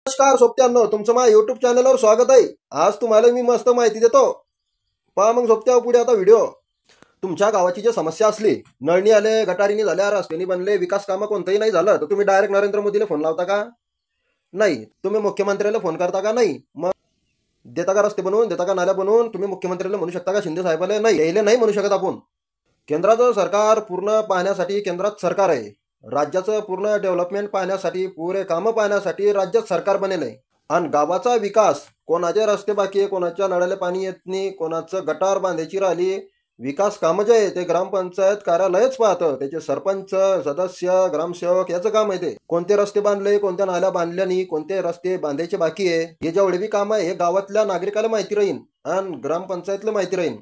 नमस्कार सोबत्यांनो, तुमचं माझ्या युट्यूब चॅनलवर स्वागत आहे। आज तुम्हाला मी मस्त माहिती देतो। पहा मग सोबत्या पुढे आता व्हिडिओ। तुमच्या गावाची जी समस्या असली, नळणी आले, गटारीनी झाल्या, रस्त्यानी बनले, विकास कामं कोणतंही नाही झालं, तर तुम्ही डायरेक्ट नरेंद्र मोदीला फोन लावता का? नाही। तुम्ही मुख्यमंत्र्याला फोन करता का? नाही। मग देता का रस्ते बनवून, देता का नाल्या बनवून? तुम्ही मुख्यमंत्र्याला म्हणू शकता का शिंदे साहेबाला? नाही, यायला नाही म्हणू शकत आपण। केंद्राचं सरकार पूर्ण पाहण्यासाठी केंद्रात सरकार आहे। राज्याचं पूर्ण डेव्हलपमेंट पाहण्यासाठी, पुरे कामं पाहण्यासाठी राज्यात सरकार बनेल आहे। आणि गावाचा विकास, कोणाचे रस्ते बाकी आहे, कोणाच्या नळाला पाणी येत नाही, कोणाचं गटार बांधायची राहिली, विकास कामं जे आहे ते ग्रामपंचायत कार्यालयच पाहतं। त्याचे सरपंच, सदस्य, ग्रामसेवक याचं काम आहे ते। कोणते रस्ते बांधले, कोणत्या नाल्या बांधल्या नाही, कोणते रस्ते बांधायचे बाकी आहे, हे जेवढे बी काम आहे हे गावातल्या नागरिकाला माहिती राहील आणि ग्रामपंचायतला माहिती राहील।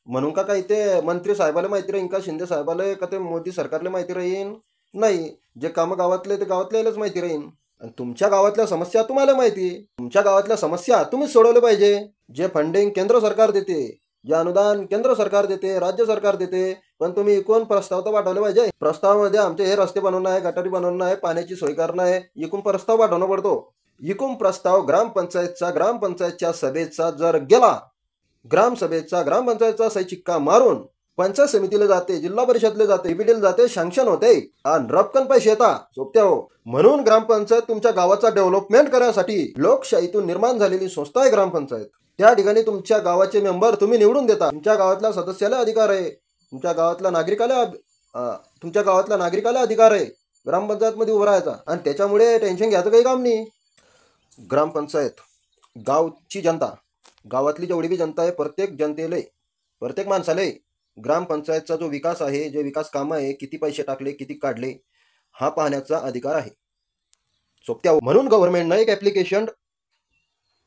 म्हणून का काही ते मंत्री साहेबाला माहिती राहील का, शिंदे साहेबाला का ते मोदी सरकारला माहिती राहील? नाही। जे काम गावातले ते गावातल्यालाच माहिती राहील। आणि तुमच्या गावातल्या समस्या तुम्हाला माहिती, तुमच्या गावातल्या समस्या तुम्ही सोडवल्या पाहिजे। जे फंडिंग केंद्र सरकार देते, जे अनुदान केंद्र सरकार देते, राज्य सरकार देते, पण तुम्ही इकून प्रस्ताव तर पाठवले पाहिजे। प्रस्तावामध्ये आमचे हे रस्ते बनवणं आहे, गटारी बनवणं आहे, पाण्याची सोय करणं आहे, इकून प्रस्ताव पाठवणं पडतो। इकून प्रस्ताव ग्रामपंचायतच्या सभेचा जर गेला, ग्रामपंचायतचा सही शिक्का मारून पंचायत समितीला जाते, जिल्हा परिषदला जाते, बीडीला जाते, सँक्शन होते आणि रपकन पैसे येतात सोबत्या हो। म्हणून ग्रामपंचायत तुमच्या गावाचा डेव्हलपमेंट करण्यासाठी लोकशाहीतून निर्माण झालेली संस्था आहे ग्रामपंचायत। त्या ठिकाणी तुमच्या गावाचे मेंबर तुम्ही निवडून देता। तुमच्या गावातल्या सदस्याला अधिकार आहे, तुमच्या गावातल्या नागरिकाला अधिकार आहे ग्रामपंचायत मध्ये उभं राहायचा। आणि त्याच्यामुळे टेन्शन घ्यायचं काही काम नाही। ग्रामपंचायत गावची जनता, गावातली जेवढी बी जनता आहे, प्रत्येक जनतेला, प्रत्येक माणसाला ग्रामपंचायतचा जो विकास आहे, जे विकास कामं आहे, किती पैसे टाकले, किती काढले, हा पाहण्याचा अधिकार आहे सोबत्या। म्हणून गव्हर्नमेंटनं एक ॲप्लिकेशन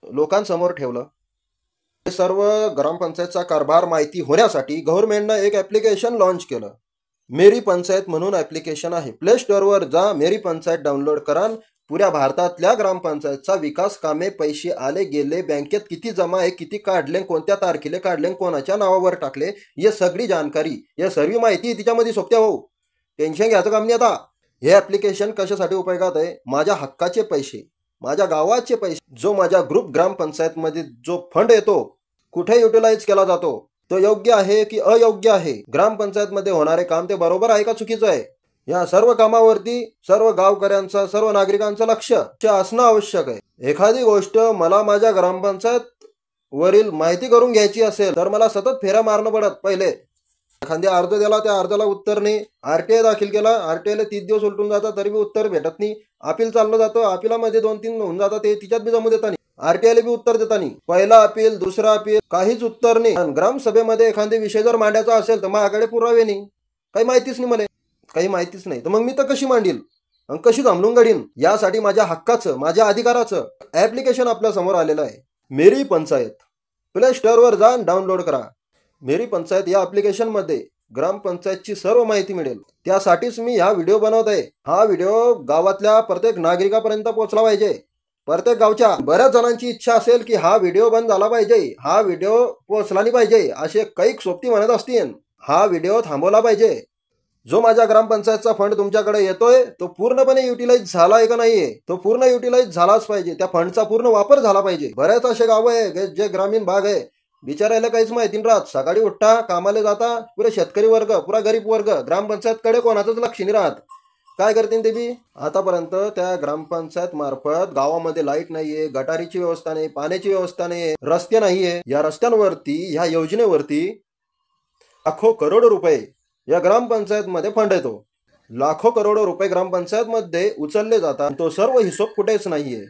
लोकांसमोर ठेवलं। हे सर्व ग्रामपंचायतचा कारभार माहिती होण्यासाठी गव्हर्नमेंटनं एक ॲप्लिकेशन लॉन्च केलं। मेरी पंचायत म्हणून ॲप्लिकेशन आहे। प्ले स्टोअरवर जा, मेरी पंचायत डाउनलोड करा। पुऱ्या भारतातल्या ग्रामपंचायतचा विकास कामे, पैसे आले गेले, बँकेत किती जमा आहे, किती काढले, कोणत्या तारखेला काढले, कोणाच्या नावावर टाकले, हे सगळी जानकारी, हे सर्व माहिती तिच्यामध्ये सोबत्या हो। टेन्शन घ्यायचं काम नाही आता। हे ॲप्लिकेशन कशासाठी उपयोगात आहे? माझ्या हक्काचे पैसे, माझ्या गावाचे पैसे, जो माझ्या ग्रुप ग्रामपंचायतमध्ये जो फंड येतो, कुठे युटिलाइज केला जातो, तो योग्य आहे की अयोग्य आहे? ग्रामपंचायतमध्ये होणारे काम ते बरोबर आहे का चुकीचं आहे? या सर्व कामावरती सर्व गावकऱ्यांचा, सर्व नागरिकांचं लक्ष असणं आवश्यक आहे। एखादी गोष्ट मला माझ्या ग्रामपंचायत वरील माहिती करून घ्यायची असेल तर मला सतत फेऱ्या मारणं पडत। पहिले एखाद्या अर्ज दिला, त्या अर्जाला उत्तर नाही, आरटीआय दाखल केला, आरटीआयला 30 दिवस उलटून जातात, तरी बी उत्तर भेटत नाही। अपील चाललं जातं, अपिलामध्ये 2-3 होऊन जातात, ते तिच्यात बी जमू देता नाही, आरटीआयला बी उत्तर देता नाही। पहिला अपील, दुसरा अपील, काहीच उत्तर नाही। ग्रामसभेमध्ये एखादी विषय जर मांडायचा असेल तर माझ्याकडे पुरावे नाही, काही माहितीच नाही, मला काही माहितीच नाही, तर मग मी तर कशी मांडील आणि कशी थांबलून गाडीन? यासाठी माझ्या हक्काचं, माझ्या अधिकाराचं ॲप्लिकेशन आपल्या समोर आलेलं आहे। मेरी पंचायत, प्ले स्टोअरवर जा, डाउनलोड करा। मेरी पंचायत या ॲप्लिकेशनमध्ये ग्रामपंचायतची सर्व माहिती मिळेल। त्यासाठीच मी हा व्हिडिओ बनवत आहे। हा व्हिडिओ गावातल्या प्रत्येक नागरिकापर्यंत पोहोचला पाहिजे। प्रत्येक गावच्या बऱ्याच जणांची इच्छा असेल की हा व्हिडिओ बंद झाला पाहिजे, हा व्हिडिओ पोहोचला नाही पाहिजे, असे काही सोबती म्हणत असतील। हा व्हिडिओ थांबवला पाहिजे। जो माझ्या ग्रामपंचायतचा फंड तुमच्याकडे येतोय तो पूर्णपणे युटिलाइज झाला आहे का नाहीये? तो पूर्ण युटिलाइज झालाच पाहिजे, त्या फंडचा पूर्ण वापर झाला पाहिजे। बऱ्याच असे गाव आहे जे ग्रामीण भाग आहे, बिचारायला काहीच माहिती नाही राहत। सकाळी उठता, कामाला जाता, पुरे शेतकरी वर्ग, पुरा गरीब वर्ग, ग्रामपंचायतकडे कोणाचंच लक्ष नाही राहत। काय करतील ते बी? आतापर्यंत त्या ग्रामपंचायत मार्फत गावामध्ये लाईट नाहीये, गटारीची व्यवस्था नाही, पाण्याची व्यवस्था नाही, रस्ते नाहीये। या रस्त्यांवरती, ह्या योजनेवरती लाखो करोड रुपये या ग्रामपंचायतमध्ये फंड येतो। लाखो करोडो रुपये ग्रामपंचायतमध्ये उचलले जातात, तो सर्व हिशोब कुठेच नाहीये।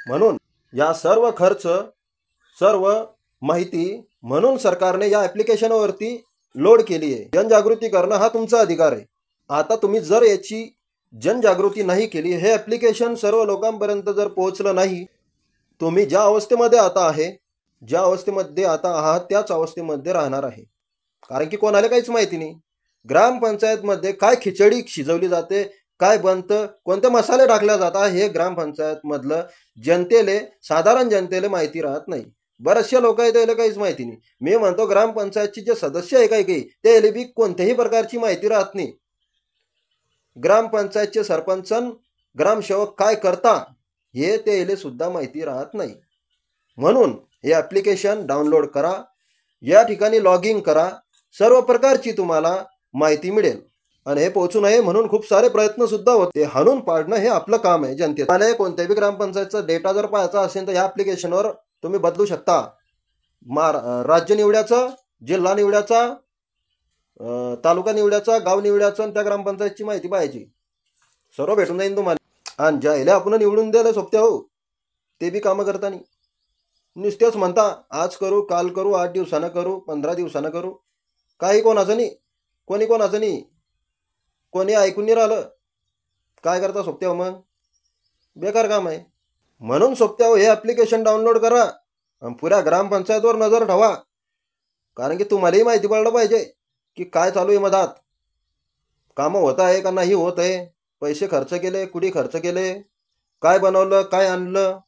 म्हणून या सर्व खर्च, सर्व माहिती म्हणून सरकारने या ॲप्लिकेशनवरती लोड केली आहे। जनजागृती करणं हा तुमचा अधिकार आहे। आता तुम्ही जर याची जनजागृती नाही केली, हे ॲप्लिकेशन सर्व लोकांपर्यंत जर पोहोचलं नाही, तुम्ही ज्या अवस्थेमध्ये आता आहे, ज्या अवस्थेमध्ये आता आहात, त्याच अवस्थेमध्ये राहणार आहे। कारण की कोणाला काहीच माहिती नाही ग्रामपंचायतमध्ये काय खिचडी शिजवली जाते, काय बनतं, कोणते मसाले टाकले जातात, हे ग्रामपंचायतमधलं जनतेले, साधारण जनतेला माहिती राहत नाही। बरेचसे लोक आहेत त्याला काहीच माहिती नाही। मी म्हणतो ग्रामपंचायतचे जे सदस्य आहे काही त्याला बी कोणत्याही प्रकारची माहिती राहत नाही। ग्रामपंचायतचे सरपंच, ग्रामसेवक काय करता हे त्याला सुद्धा माहिती राहत नाही. म्हणून हे ॲप्लिकेशन डाउनलोड करा, या ठिकाणी लॉग इन करा, सर्व प्रकारची तुम्हाला माहिती मिळेल. आणि हे पोहोचू नये म्हणून खूप सारे प्रयत्न सुद्धा होते. हाणून पाडणं हे आपलं काम आहे जनतेत. आणि कोणत्याही ग्रामपंचायतचा डेटा जर पाहायचा असेल तर या ॲप्लिकेशनवर तुम्ही बदलू शकता. राज्य निवड्याचं, जिल्हा निवड्याचा, तालुका निवड्याचा, गाव निवड्याचं आणि त्या ग्रामपंचायतची माहिती पाहायची. सर्व भेटून जाईल तुम्हाला. आणि ज्याला आपण निवडून द्यायला सोपत्या हो ते बी कामं करताना नुसतेच म्हणता आज करू, काल करू, 8 दिवसानं करू, 15 दिवसानं करू. काही कोणाचं नाही, कोणाचं नाही, कोणी ऐकून नाही राहिलं. काय करता सोपत्या हो? मग बेकार काम आहे. म्हणून सोपत्या हो हे ॲप्लिकेशन डाउनलोड करा आणि पुऱ्या ग्रामपंचायतवर नजर ठेवा. कारण की तुम्हालाही माहिती पडलं पाहिजे की काय चालू आहे मधात, कामं होत आहे का नाही होत आहे, पैसे खर्च केले, कुठे खर्च केले, काय बनवलं, काय आणलं,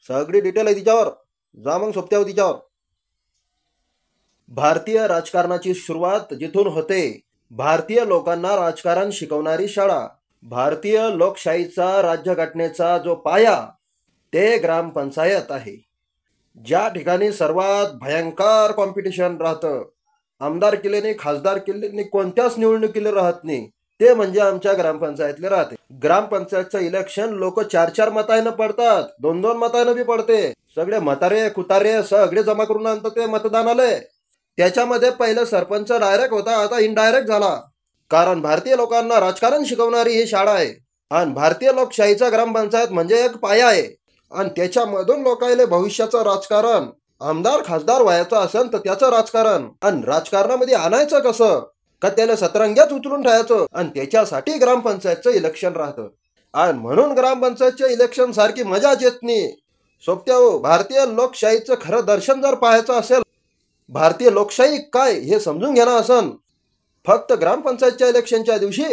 सगळी डिटेल आहे तिच्यावर. जा मग सोपत्या हो तिच्यावर. भारतीय राजकारणाची सुरुवात जिथून होते, भारतीय लोकांना राजकारण शिकवणारी शाळा, भारतीय लोकशाहीचा राज्यघटनेचा जो पाया ते ग्रामपंचायत आहे. ज्या ठिकाणी सर्वात भयंकर कॉम्पिटिशन राहतं, आमदार केल्याने, खासदार केल्याने, कोणत्याच निवडणुकीला राहत नाही, ते म्हणजे आमच्या ग्रामपंचायतले राहते. ग्रामपंचायतचं इलेक्शन लोक 4-4 मतानं पडतात, 2-2 मतानं बी पडते. सगळे म्हातारे कुतारे सगळे जमा करून आणतात ते मतदानाला. त्याच्यामध्ये पहिलं सरपंच डायरेक्ट होता, आता इनडायरेक्ट झाला. कारण भारतीय लोकांना राजकारण शिकवणारी ही शाळा आहे. आणि भारतीय लोकशाहीचा ग्रामपंचायत म्हणजे एक पाया आहे. आणि त्याच्यामधून लोकांना भविष्याचं राजकारण, आमदार खासदार व्हायचं असेल तर त्याचं राजकारण, आणि राजकारणामध्ये आणायचं कसं, का त्याला सतरंग्यात उचलून ठेवायचं, आणि त्याच्यासाठी ग्रामपंचायतचं इलेक्शन राहतं. आणि म्हणून ग्रामपंचायतच्या इलेक्शन सारखी मजाच येत नाही सोपत्या हो. भारतीय लोकशाहीचं खरं दर्शन जर पाहायचं असेल, भारतीय लोकशाही काय हे समजून घेणं असन, फक्त ग्रामपंचायतच्या इलेक्शनच्या दिवशी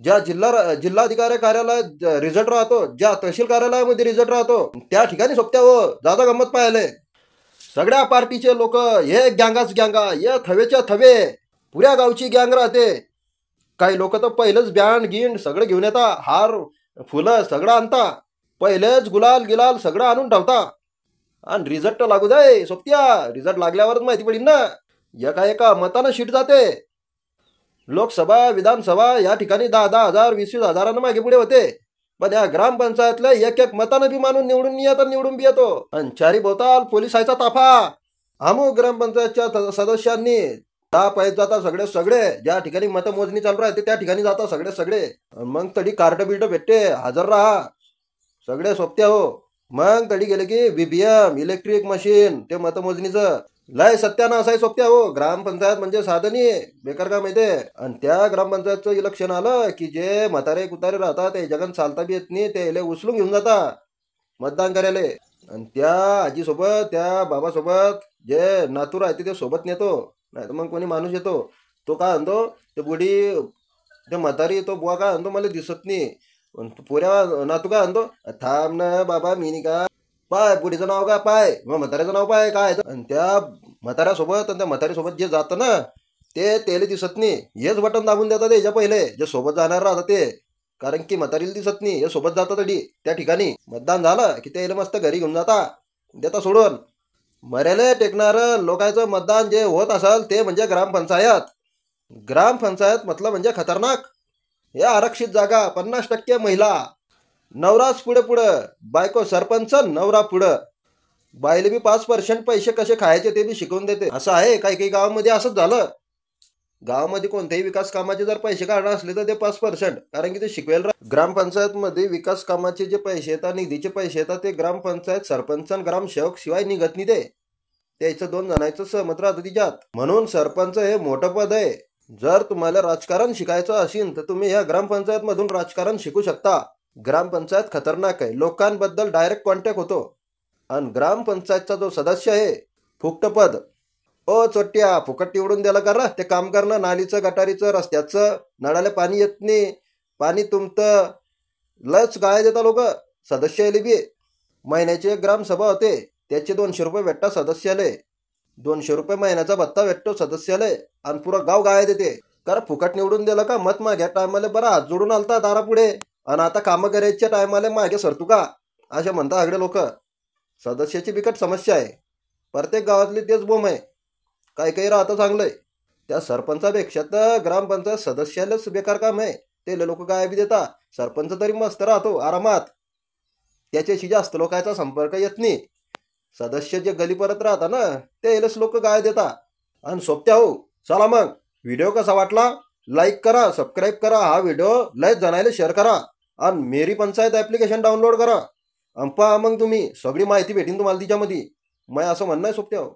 ज्या जिल्हाधिकारी कार्यालयात रिझल्ट राहतो, ज्या तहसील कार्यालयामध्ये रिझल्ट राहतो, त्या ठिकाणी सोपत्या हो जादा गंमत पाहायला. सगळ्या पार्टीचे लोक हे गँगाच गँगा, हे थवेच्या थवे, पुऱ्या गावची गँग राहते. काही लोक तर पहिलेच बँड गिंड सगळं घेऊन येता, हार फुलं सगळं आणता, पहिलेच गुलाल गिलाल सगळं आणून ठेवता. आणि रिझल्ट लागू दे सोपत्या, रिझल्ट लागल्यावरच माहिती पडेल ना. एका मतानं शीट जाते. लोकसभा, विधानसभा या ठिकाणी 10-10 हजार, 20-20 हजारानं मागे पुढे होते. पण या ग्रामपंचायतला एक मतानं बी मानून निवडून येतो, निवडून बी येतो. आणि चारी भोवताल पोलिसाचा ताफा. अमुक ग्रामपंचायतच्या सदस्यांनी पाहिजे जाता सगळे ज्या ठिकाणी मतमोजणी चालू राहते त्या ठिकाणी जाता सगळे. मग तडी कार्ड बिल्ड भेटते, हजर राहा सगळे सोपत्या हो. मग तडी गेले की VVM इलेक्ट्रिक मशीन ते मतमोजणीचं लय सत्यानाश आहे सोपत्या हो. ग्रामपंचायत म्हणजे साधनी बेकार का माहितीये. आणि त्या ग्रामपंचायतचं इलेक्शन आलं की जे म्हातारे कुतारे राहतात ते जगन चालता बी येत नाही, ते उचलून घेऊन जाता मतदान करायला. आणि त्या आजीसोबत, त्या बाबासोबत जे नातू राहते ते सोबत नेतो, नाही तर मग कोणी माणूस येतो, तो काय म्हणतो, ते बुडी ते म्हातारी तो बुवा काय म्हणतो मला दिसत नाही, पुऱ्या नातू काय म्हणतो, थांब ना बाबा मी नाही का पाय, पुढीचं नाव काय पाय, मग म्हाताऱ्याचं नाव पाय काय. आणि त्या म्हाताऱ्यासोबत आणि त्या म्हातारीसोबत जे जातं ना ते त्याला दिसत नाही, हेच बटन दाबून देतात त्याच्या पहिले जे सोबत जाणार राहतात ते. कारण की म्हातारीला दिसत नाही, हे सोबत जातात तडी त्या ठिकाणी. मतदान झालं की ते मस्त घरी घेऊन जाता, देता सोडून. मरेले टेकणारं लोकांचं मतदान जे होत असेल ते म्हणजे ग्रामपंचायत. ग्रामपंचायत म्हटलं म्हणजे खतरनाक. हे आरक्षित जागा, 50% महिला, नवराच पुढं, बायको सरपंच, नवरा पुढं. बाईले बी 5% पैसे कसे खायचे ते बी शिकवून देते. असं आहे काही गावामध्ये असंच झालं. गावामध्ये कोणत्याही विकास कामाचे जर पैसे काढणार असले तर ते 5%, कारण की ते शिकवायला. ग्रामपंचायतमध्ये विकास कामाचे जे पैसे येतात, निधीचे पैसे येतात, ते ग्रामपंचायत सरपंच आणि ग्रामसेवक शिवाय निघत नाही. ते त्याचं 2 जणांचं सहमत राहतं तिच्यात. म्हणून सरपंच हे मोठं पद आहे. जर तुम्हाला राजकारण शिकायचं असेल तर तुम्ही या ग्रामपंचायत मधून राजकारण शिकू शकता. ग्रामपंचायत खतरनाक आहे, लोकांबद्दल डायरेक्ट कॉन्टॅक्ट होतो. आणि ग्रामपंचायतचा जो सदस्य आहे फुकट पद, ओ चोट्ट्या फुकट निवडून द्यायला करा ते काम करणं, नालीचं गटारीचं रस्त्याचं, नळाला पाणी येत नाही, पाणी तुमतं लच गाय देता लोक. सदस्य आले बी महिन्याची एक ग्रामसभा होते, त्याचे 200 रुपये भेटतात सदस्याले, 200 रुपये महिन्याचा भत्ता भेटतो सदस्याले. आणि पुरं गाव गाय देते. कारण फुकट निवडून दिलं का मत माग्या टायमाला बरं हात जोडून आलता दारा पुढे, आणि आता कामं करायच्या टायमाला मागे सरतू का, असे म्हणता सगळे लोक. सदस्याची बिकट समस्या आहे. प्रत्येक गावातली तेच बोंब आहे. काही काही राहतं चांगलंय. त्या सरपंचापेक्षा तर ग्रामपंचायत सदस्यालाच बेकार काम आहे. ते लोक काय बी देता. सरपंच तरी मस्त राहतो आरामात. त्याच्याशी जास्त लोकांचा संपर्क येत नाही. सदस्य जे गली परत राहता ना, तेलच लोक गाय देता. आणि सोबत्या हो, चला मग व्हिडिओ कसा वाटला लाईक करा, सबस्क्राईब करा, हा व्हिडिओ लय जणायला शेअर करा आणि मेरी पंचायत ॲप्लिकेशन डाउनलोड करा. पहा मग तुम्ही सगळी माहिती भेटीन तुम्हाला तिच्यामध्ये. मग असं म्हणणं आहे सोबत्या हो.